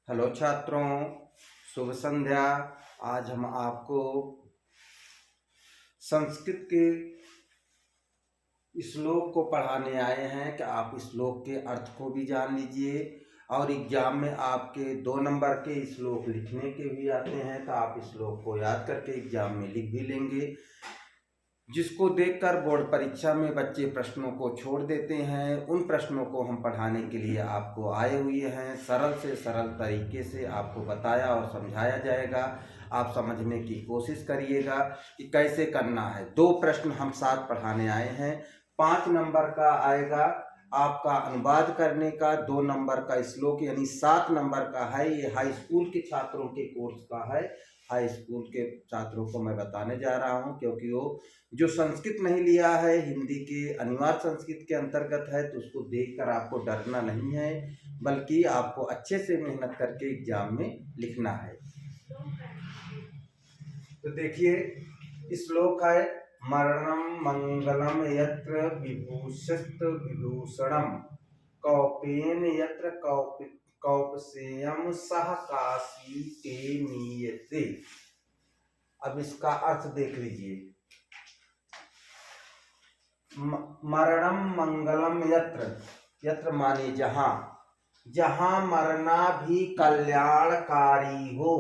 Hello छात्रों, शुभ संध्या। आज हम आपको संस्कृत के श्लोक को पढ़ाने आए हैं कि आप श्लोक के अर्थ को भी जान लीजिए। और एग्जाम में आपके 2 नंबर के श्लोक लिखने के भी आते हैं, तो आप श्लोक को याद करके एग्जाम में लिख भी लेंगे, जिसको देखकर बोर्ड परीक्षा में बच्चे प्रश्नों को छोड़ देते हैं। उन प्रश्नों को हम पढ़ाने के लिए आपको आए हुए हैं। सरल से सरल तरीके से आपको बताया और समझाया जाएगा। आप समझने की कोशिश करिएगा कि कैसे करना है। 2 प्रश्न हम साथ पढ़ाने आए हैं। 5 नंबर का आएगा आपका अनुवाद करने का, 2 नंबर का श्लोक यानी 7 नंबर का है। ये हाई स्कूल के छात्रों के कोर्स का है। हाई स्कूल के छात्रों को मैं बताने जा रहा हूँ, क्योंकि वो जो संस्कृत नहीं लिया है, हिंदी के अनिवार्य संस्कृत के अंतर्गत है, तो उसको देखकर आपको डरना नहीं है, बल्कि आपको अच्छे से मेहनत करके एग्जाम में लिखना है। तो देखिए श्लोक है, मरणम मंगलम यत्र विभूषित विभूषणम कौपेन यत्र कौपसेयम सह काशी ते नीयते। अब इसका अर्थ देख लीजिए। मरणम मंगलम यत्र, यत्र माने जहां, जहां मरना भी कल्याणकारी हो।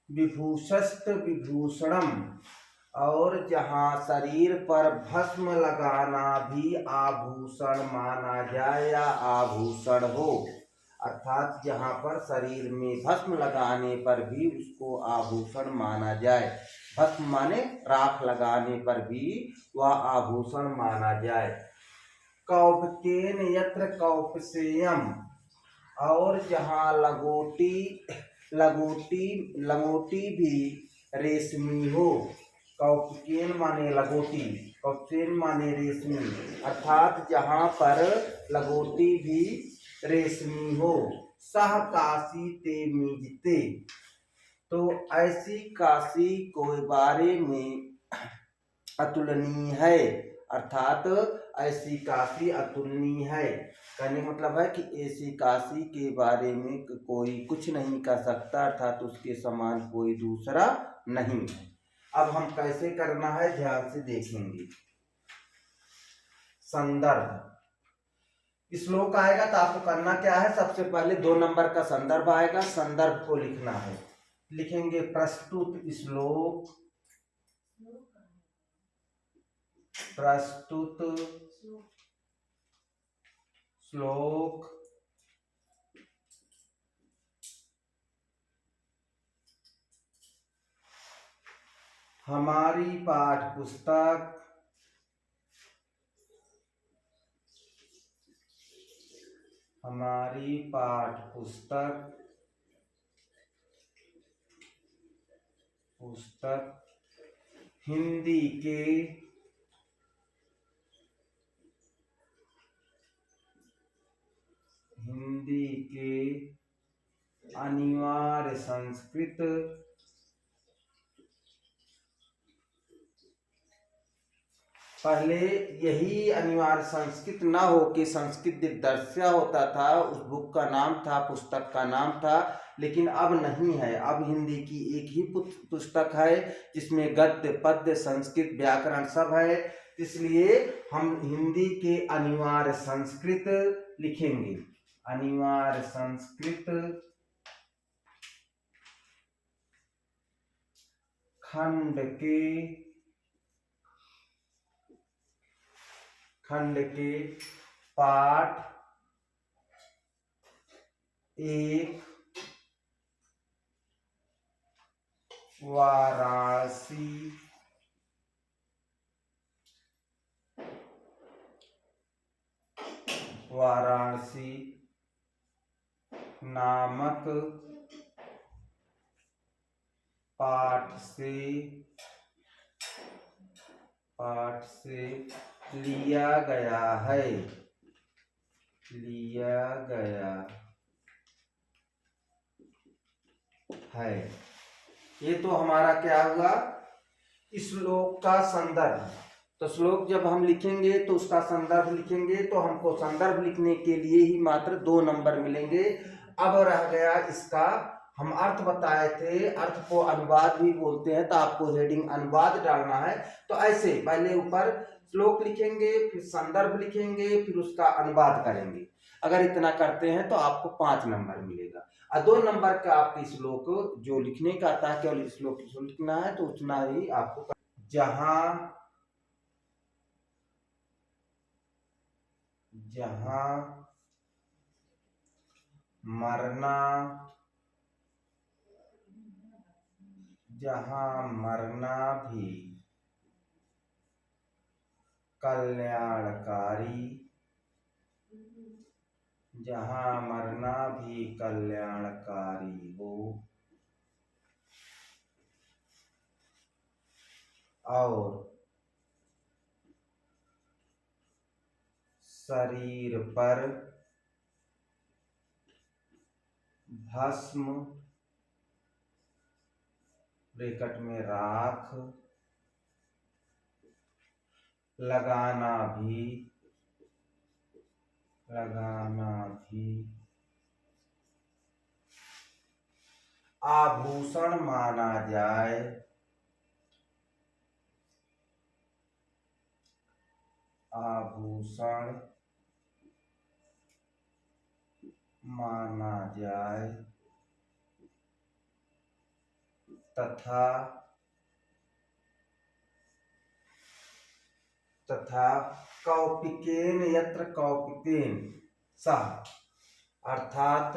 विभूषस्त विभूषणम, और जहां शरीर पर भस्म लगाना भी आभूषण माना जाए या आभूषण हो, अर्थात जहां पर शरीर में भस्म लगाने पर भी उसको आभूषण माना जाए। भस्म माने राख लगाने पर भी वह आभूषण माना जाए। कौपकेन यत्र कौपसेयम, और जहां लंगोटी भी रेशमी हो। कौपकेन माने लंगोटी, कौपसेन माने रेशमी, अर्थात जहां पर लंगोटी भी रेशमी हो। सह काशी ते मीजते, तो ऐसी काशी के बारे में अतुलनीय है, अर्थात ऐसी काशी अतुलनीय है। कहने मतलब है कि ऐसी काशी के बारे में कोई कुछ नहीं कर सकता, अर्थात उसके समान कोई दूसरा नहीं है। अब हम कैसे करना है ध्यान से देखेंगे। संदर्भ, श्लोक आएगा तो आपको करना क्या है, सबसे पहले 2 नंबर का संदर्भ आएगा, संदर्भ को लिखना है। लिखेंगे प्रस्तुत श्लोक, प्रस्तुत श्लोक हमारी पाठ पुस्तक हिंदी के अनिवार्य संस्कृत पहले यही अनिवार्य संस्कृत न हो कि संस्कृत दिग्दर्शिया होता था, उस बुक का नाम था, पुस्तक का नाम था, लेकिन अब नहीं है। अब हिंदी की एक ही पुस्तक है जिसमें गद्य पद्य संस्कृत व्याकरण सब है। इसलिए हम हिंदी के अनिवार्य संस्कृत लिखेंगे। अनिवार्य संस्कृत खंड के पाठ 1 वाराणसी नामक पाठ से लिया गया है। ये तो हमारा क्या हुआ, श्लोक का संदर्भ। तो श्लोक जब हम लिखेंगे तो उसका संदर्भ लिखेंगे, तो हमको संदर्भ लिखने के लिए ही मात्र 2 नंबर मिलेंगे। अब रह गया इसका, हम अर्थ बताए थे, अर्थ को अनुवाद भी बोलते हैं, तो आपको हेडिंग अनुवाद डालना है। तो ऐसे पहले ऊपर श्लोक लिखेंगे, फिर संदर्भ लिखेंगे, फिर उसका अनुवाद करेंगे। अगर इतना करते हैं तो आपको 5 नंबर मिलेगा। और 2 नंबर का आपके श्लोक जो लिखने का आता है, केवल श्लोक लिखना है, तो उतना ही आपको। जहां जहां मरना भी कल्याणकारी, जहां मरना भी कल्याणकारी हो, और शरीर पर भस्म ब्रैकेट में राख लगाना भी आभूषण माना जाए, आभूषण माना जाए, तथा कौपिकेन यत्र कौपिकेन सह, अर्थात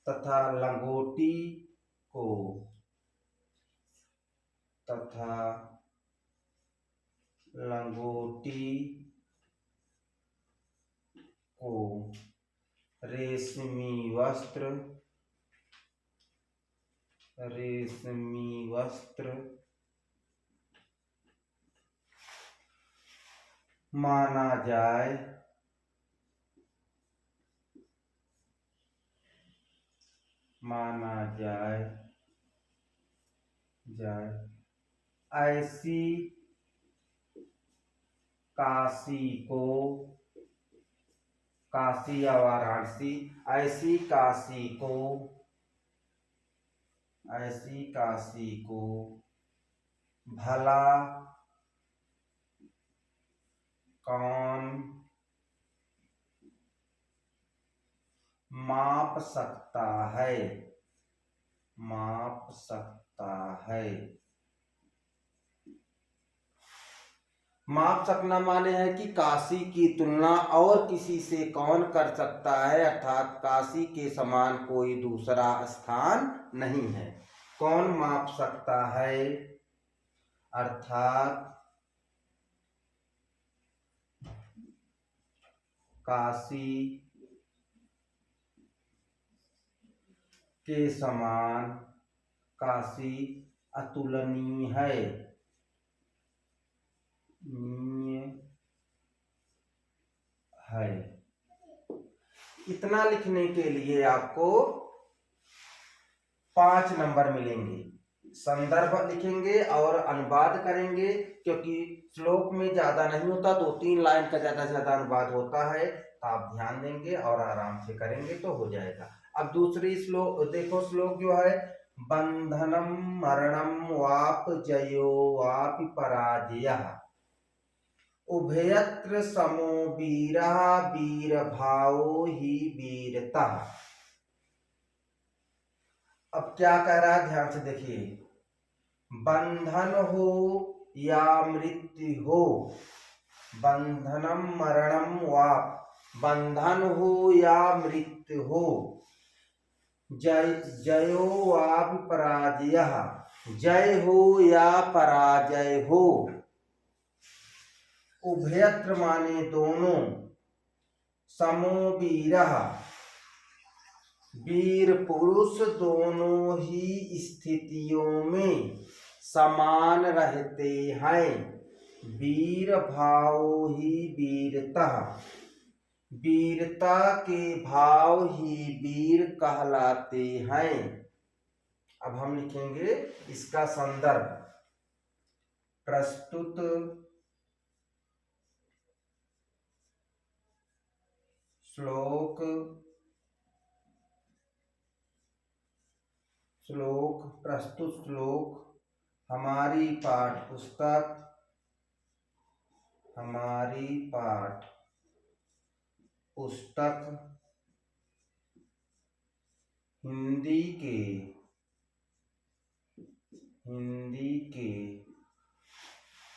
तथा लंगोटी को, रेशमी वस्त्र माना जाए, ऐसी काशी को, काशी या वाराणसी, ऐसी काशी को भला कौन माप सकता है, माप सकना माने है कि काशी की तुलना और किसी से कौन कर सकता है, अर्थात काशी के समान कोई दूसरा स्थान नहीं है। कौन माप सकता है, अर्थात काशी के समान, काशी अतुलनीय है, इतना लिखने के लिए आपको 5 नंबर मिलेंगे। संदर्भ लिखेंगे और अनुवाद करेंगे, क्योंकि श्लोक में ज्यादा नहीं होता, 2-3 लाइन का ज्यादा से ज्यादा अनुवाद होता है, तो आप ध्यान देंगे और आराम से करेंगे तो हो जाएगा। अब दूसरी श्लोक देखो, श्लोक जो है, बंधनम मरणम वाप जयो वापि पराजयः, उभयत्र समो वीरः वीर भावो ही वीरतः। अब क्या कह रहा है, ध्यान से देखिए, बंधन हो या मृत्यु हो, बंधनम मरणम वा, बंधन हो या मृत्यु हो, जयो वापि पराजयः, जय हो या पराजय हो, उभयत्र माने दोनों, समो वीरः वीर पुरुष दोनों ही स्थितियों में समान रहते हैं, वीर भाव ही वीरता, वीरता के भाव ही वीर कहलाते हैं। अब हम लिखेंगे इसका संदर्भ, प्रस्तुत श्लोक श्लोक प्रस्तुत श्लोक हमारी पाठ पुस्तक हिंदी के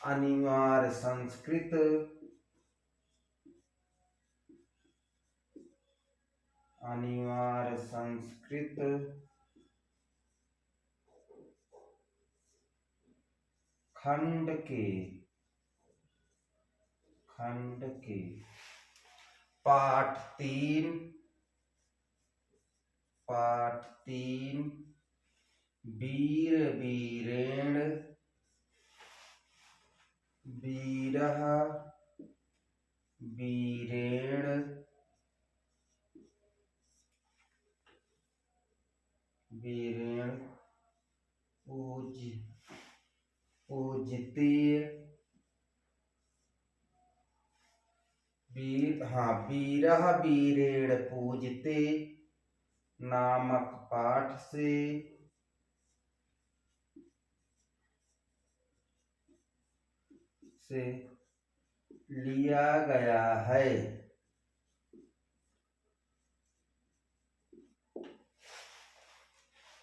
अनिवार्य संस्कृत खंड के पाठ 3 वीर वीरेण वीरः वीरेण पूजते वीरः वीरेण पूजते नामक पाठ से लिया गया है।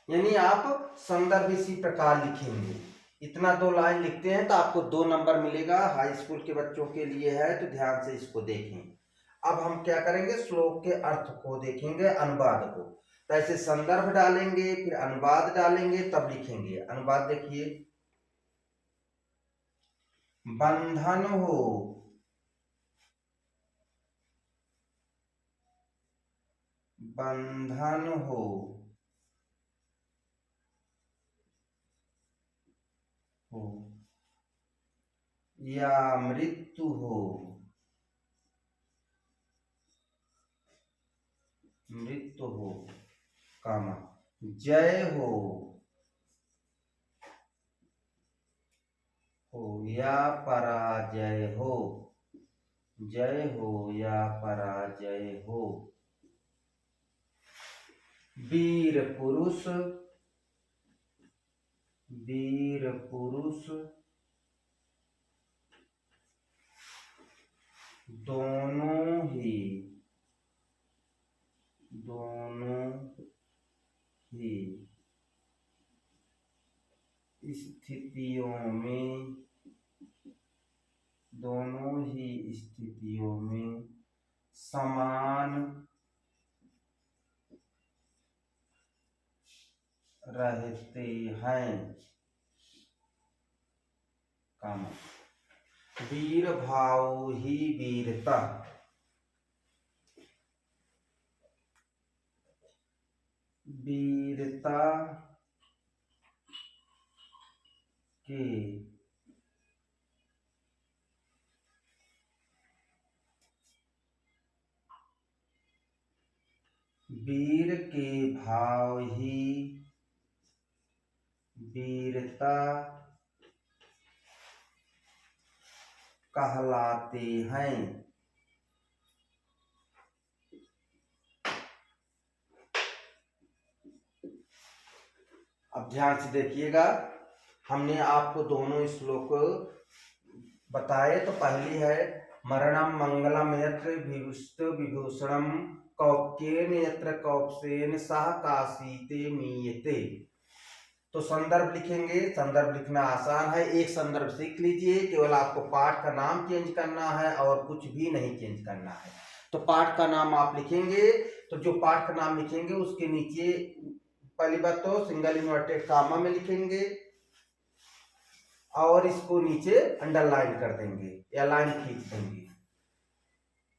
यानी आप संदर्भ इसी प्रकार लिखेंगे। इतना 2 लाइन लिखते हैं तो आपको 2 नंबर मिलेगा। हाई स्कूल के बच्चों के लिए है तो ध्यान से इसको देखें। अब हम क्या करेंगे, श्लोक के अर्थ को देखेंगे, अनुवाद को। तो ऐसे संदर्भ डालेंगे, फिर अनुवाद डालेंगे, तब लिखेंगे। अनुवाद देखिए, बंधन हो या मृत्यु हो, कामा जय हो या पराजय हो, जय हो या पराजय हो। वीर पुरुष दोनों ही स्थितियों में समान रहते हैं। वीर भाव ही वीरता, के वीर के भाव ही वीरता कहलाते हैं। अब ध्यान से देखिएगा, हमने आपको दोनों श्लोक बताए। तो पहली है मरणम मंगलम यत्र विभूषणम कौप्येन यत्र कौप्सेन सह काशीते मीयते। तो संदर्भ लिखेंगे। संदर्भ लिखना आसान है, एक संदर्भ सीख लीजिए। केवल आपको पाठ का नाम चेंज करना है और कुछ भी नहीं चेंज करना है। तो पाठ का नाम आप लिखेंगे, तो जो पाठ का नाम लिखेंगे उसके नीचे पहली बात तो सिंगल इन्वर्टेड कामा में लिखेंगे और इसको नीचे अंडरलाइन कर देंगे या लाइन खींच देंगे।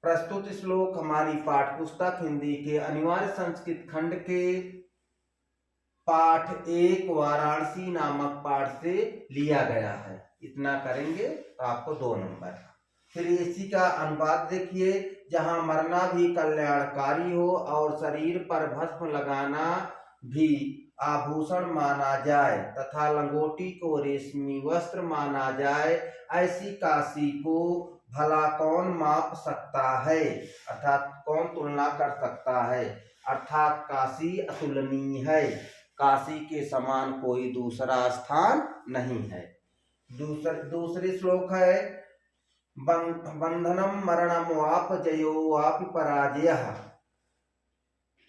प्रस्तुत श्लोक हमारी पाठ पुस्तक हिंदी के अनिवार्य संस्कृत खंड के पाठ 1 वाराणसी नामक पाठ से लिया गया है। इतना करेंगे तो आपको 2 नंबर। फिर इसी का अनुवाद देखिए, जहां मरना भी कल्याणकारी हो और शरीर पर भस्म लगाना भी आभूषण माना जाए तथा लंगोटी को रेशमी वस्त्र माना जाए, ऐसी काशी को भला कौन माप सकता है, अर्थात कौन तुलना कर सकता है। अर्थात काशी अतुलनीय है। काशी के समान कोई दूसरा स्थान नहीं है। दूसरी श्लोक है बंधनम मरणम वाप जयो वापि पराजयः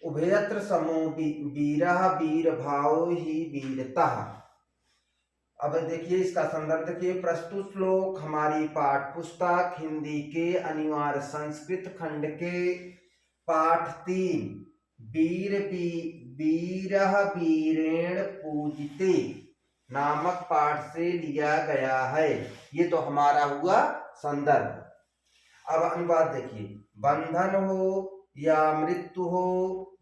उभयत्र समो वीरः वीर भावो ही वीरतः। अब देखिए इसका संदर्भ देखिए। प्रस्तुत श्लोक हमारी पाठ पुस्तक हिंदी के अनिवार्य संस्कृत खंड के पाठ 3 वीरः वीरेण पूजिते नामक पाठ से लिया गया है। ये तो हमारा हुआ संदर्भ। अब अनुवाद देखिए। बंधन हो या मृत्यु हो,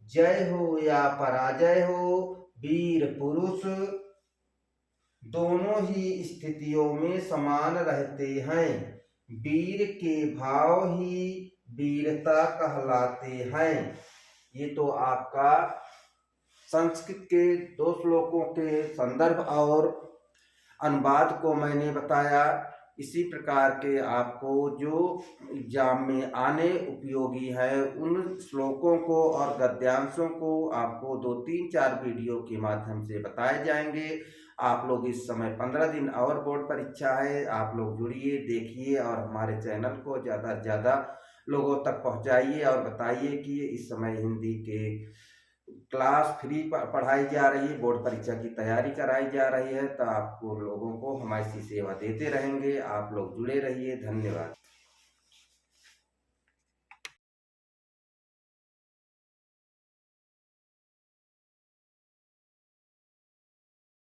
जय हो या पराजय हो, वीर पुरुष दोनों ही स्थितियों में समान रहते हैं। वीर के भाव ही वीरता कहलाते हैं। ये तो आपका संस्कृत के 2 श्लोकों के संदर्भ और अनुवाद को मैंने बताया। इसी प्रकार के आपको जो एग्जाम में आने उपयोगी है उन श्लोकों को और गद्यांशों को आपको 2, 3, 4 वीडियो के माध्यम से बताए जाएंगे। आप लोग इस समय 15 दिन और बोर्ड परीक्षा है, आप लोग जुड़िए, देखिए और हमारे चैनल को ज़्यादा से ज़्यादा लोगों तक पहुंचाइए और बताइए कि इस समय हिंदी के क्लास फ्री पढ़ाई जा रही है, बोर्ड परीक्षा की तैयारी कराई जा रही है। तो आपको लोगों को हम ऐसी सेवा देते रहेंगे। आप लोग जुड़े रहिए। धन्यवाद।